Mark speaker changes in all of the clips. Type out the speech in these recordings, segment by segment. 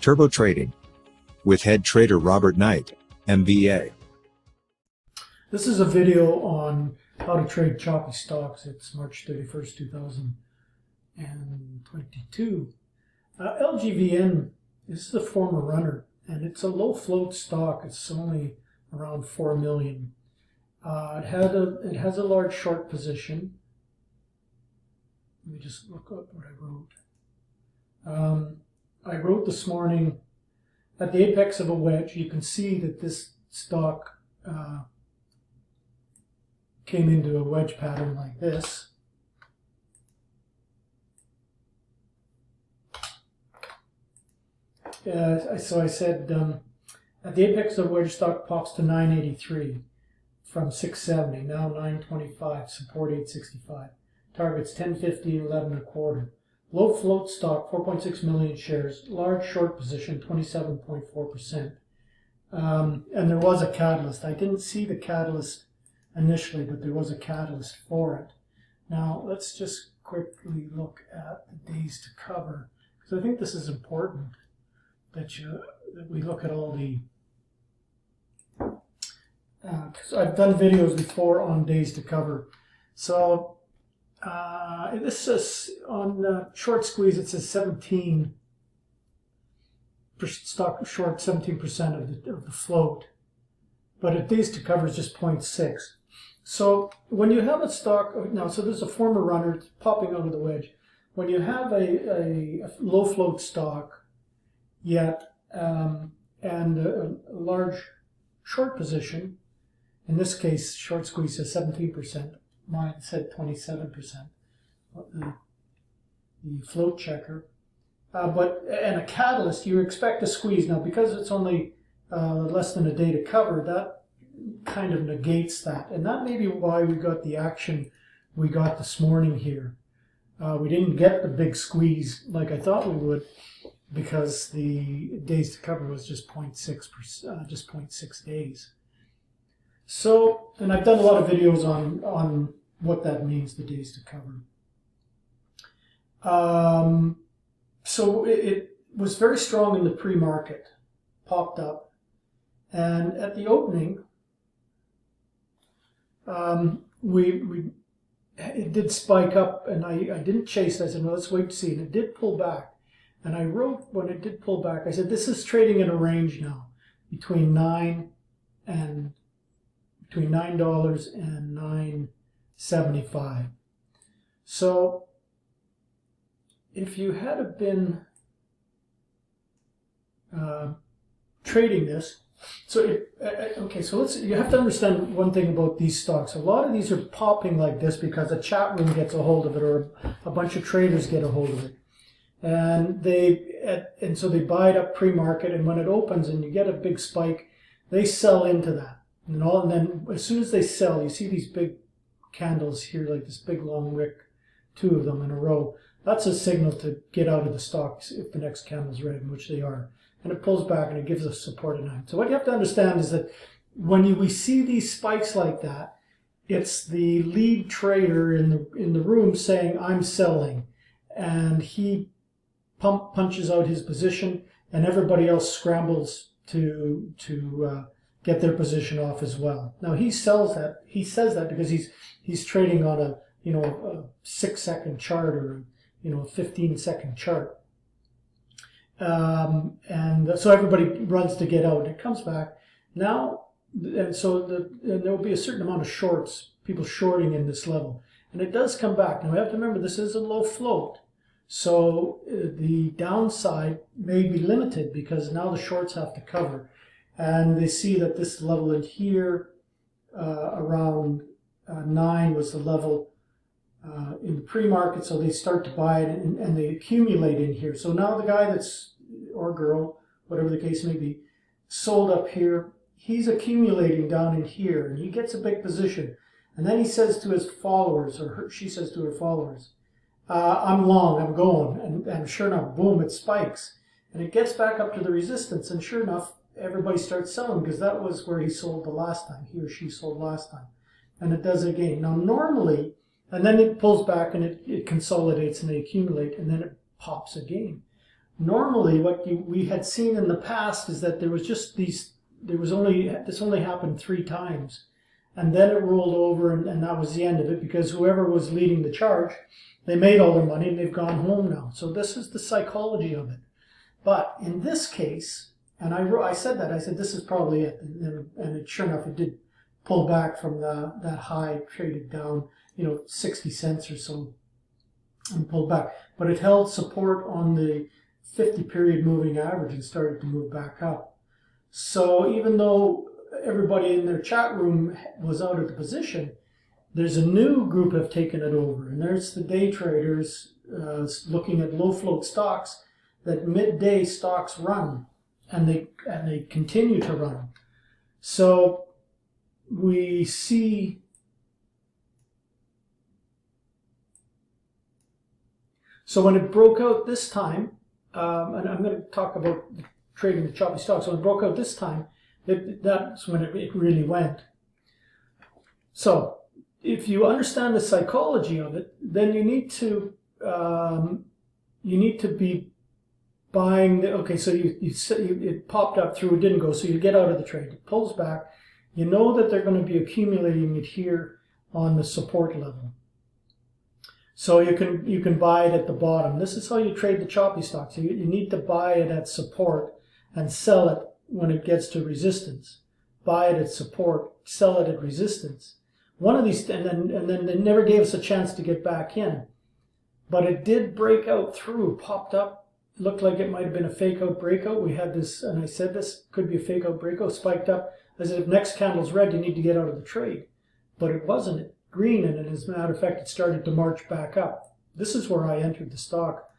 Speaker 1: Turbo Trading with head trader Robert Knight, MBA.
Speaker 2: This is a video on how to trade choppy stocks. It's March 31st, 2022. LVGN is a former runner, and it's a low float stock. It's only around 4 million. It has a large short position. Let me just look up what I wrote. I wrote this morning, at the apex of a wedge, you can see that this stock came into a wedge pattern like this. So I said, at the apex of a wedge, stock pops to 983 from 670, now 925, support 865. Targets 1050, 11 1/4. Low float stock, 4.6 million shares. Large short position, 27.4%. And there was a catalyst. I didn't see the catalyst initially, but there was a catalyst for it. Now, let's just quickly look at the days to cover, because I think this is important that we look at all the... because I've done videos before on days to cover. So this says on short squeeze, it says 17 stock short, 17% of the float, but at days to cover is just 0.6. So when you have a stock now, so there's a former runner popping out of the wedge. When you have a low float stock yet and a large short position, in this case short squeeze says 17%. Mine said 27%, the float checker. And a catalyst, you expect a squeeze. Now, because it's only less than a day to cover, that kind of negates that. And that may be why we got the action we got this morning here. We didn't get the big squeeze like I thought we would, because the days to cover was just 0.6%, just 0.6 days. So, and I've done a lot of videos on what that means, the days to cover. So it was very strong in the pre-market, popped up, and at the opening, it did spike up, and I didn't chase it. I said, well, let's wait to see, and it did pull back. And I wrote, when it did pull back, I said, this is trading in a range now between $9 and $9.75. So if you had been trading this, so you have to understand one thing about these stocks. A lot of these are popping like this because a chat room gets a hold of it, or a bunch of traders get a hold of it, and so they buy it up pre-market, and when it opens and you get a big spike, they sell into that. And then as soon as they sell, you see these big candles here, like this big long wick, 2 of them in a row. That's a signal to get out of the stocks if the next candle's red, which they are. And it pulls back and it gives us support at 9. So what you have to understand is that when we see these spikes like that, it's the lead trader in the room saying, I'm selling. And he punches out his position, and everybody else scrambles to get their position off as well. Now he says that because he's trading on a 6-second chart, or a 15-second chart, and so everybody runs to get out. It comes back now, and so there will be a certain amount of shorts, people shorting in this level, and it does come back. Now we have to remember, this is a low float, so the downside may be limited because now the shorts have to cover. And they see that this level in here, around 9, was the level in the pre-market, so they start to buy it, and they accumulate in here. So now the guy or girl, whatever the case may be, sold up here, he's accumulating down in here, and he gets a big position. And then he says to his followers, or she says to her followers, I'm long, I'm going. And sure enough, boom, it spikes. And it gets back up to the resistance, and sure enough, everybody starts selling, because that was where he sold the last time, he or she sold last time. And it does it again. Now normally, and then it pulls back and it consolidates and they accumulate, and then it pops again. Normally, what we had seen in the past is that there was just these. This only happened 3 times, and then it rolled over, and that was the end of it, because whoever was leading the charge, they made all their money and they've gone home now. So this is the psychology of it. But in this case, and I said this is probably it, and sure enough, it did pull back from that high, traded down, 60 cents or so, and pulled back. But it held support on the 50 period moving average and started to move back up. So even though everybody in their chat room was out of the position, there's a new group have taken it over, and there's the day traders looking at low float stocks that midday stocks run, and they continue to run. So we see when it broke out this time, and I'm going to talk about trading the choppy stocks. When it broke out this time, that's when it really went. So if you understand the psychology of it, then you need to be buying. Okay, so it popped up through, it didn't go, so you get out of the trade. It pulls back. You know that they're going to be accumulating it here on the support level. So you can buy it at the bottom. This is how you trade the choppy stocks. You need to buy it at support and sell it when it gets to resistance. Buy it at support, sell it at resistance. One of these, and then they never gave us a chance to get back in. But it did break out through, popped up. Looked like it might have been a fake out breakout. We had this, and I said this could be a fake out breakout, spiked up. I said, if next candle's red, you need to get out of the trade. But it wasn't green, and as a matter of fact, it started to march back up. This is where I entered the stock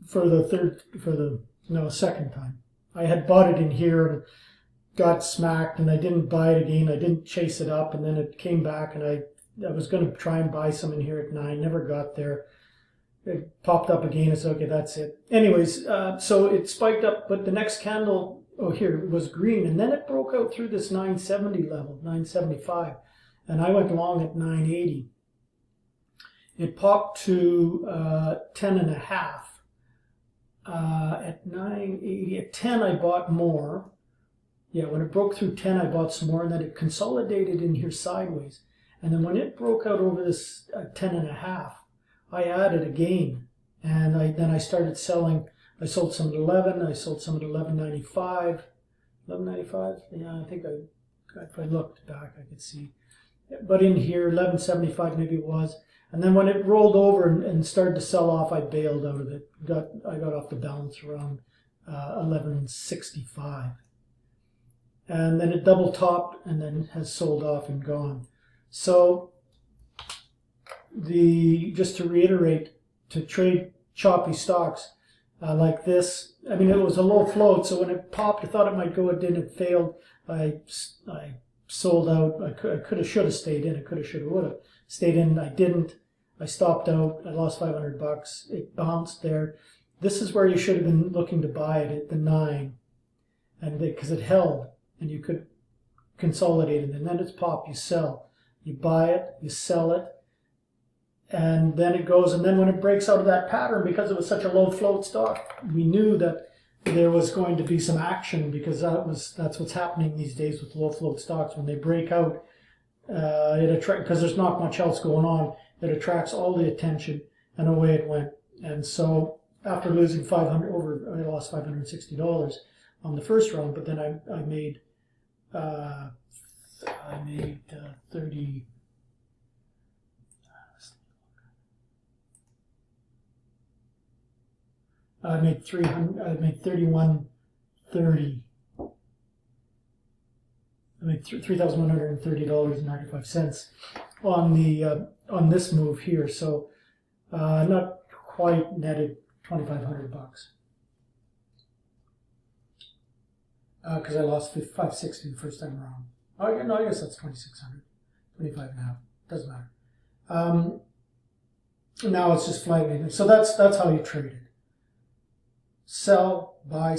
Speaker 2: for the second time. I had bought it in here and got smacked, and I didn't buy it again. I didn't chase it up, and then it came back, and I was going to try and buy some in here at 9. Never got there. It popped up again. I said, okay, that's it. Anyways, so it spiked up, but the next candle, here, it was green, and then it broke out through this 970 level, 975, and I went long at 980. It popped to 10.5. At 980, at 10 I bought more. Yeah, when it broke through 10 I bought some more, and then it consolidated in here sideways. And then when it broke out over this 10.5, I added again, and then I started selling. I sold some at 11. I sold some at 11.95. 11.95. Yeah, I think if I looked back, I could see. But in here, 11.75 maybe it was. And then when it rolled over and started to sell off, I bailed out of it. I got off the balance around 11.65. And then it double topped and then has sold off and gone. So just to reiterate, to trade choppy stocks like this, I mean, it was a low float, so when it popped, I thought it might go, it didn't, it failed. I sold out. I could have, should have stayed in. I could have, should have, would have stayed in. I didn't. I stopped out. I lost $500. It bounced there. This is where you should have been looking to buy it at the 9, and because it held, and you could consolidate it. And then it's popped. You sell. You buy it. You sell it, and then it goes. And then when it breaks out of that pattern, because it was such a low float stock, we knew that there was going to be some action, because that's what's happening these days with low float stocks. When they break out, because there's not much else going on, it attracts all the attention, and away it went. And so after losing I lost $560 on the first round, but then I made 30. I made 3130. I made $3,130.95 on this move here. So not quite netted $2,500 because I lost $560 the first time around. No, I guess that's $2,600, 25.5. Doesn't matter. Now it's just flag maintenance. So that's how you trade it. Sell, buy,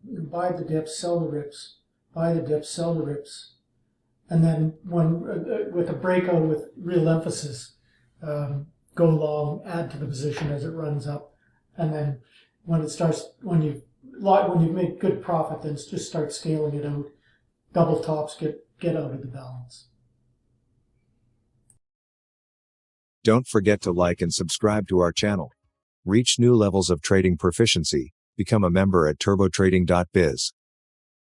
Speaker 2: buy the dips, sell the rips, buy the dips, sell the rips, and then when with a breakout with real emphasis, go long, add to the position as it runs up, and then when you make good profit, then just start scaling it out. Double tops, get out of the balance.
Speaker 1: Don't forget to like and subscribe to our channel. Reach new levels of trading proficiency. Become a member at turbotrading.biz.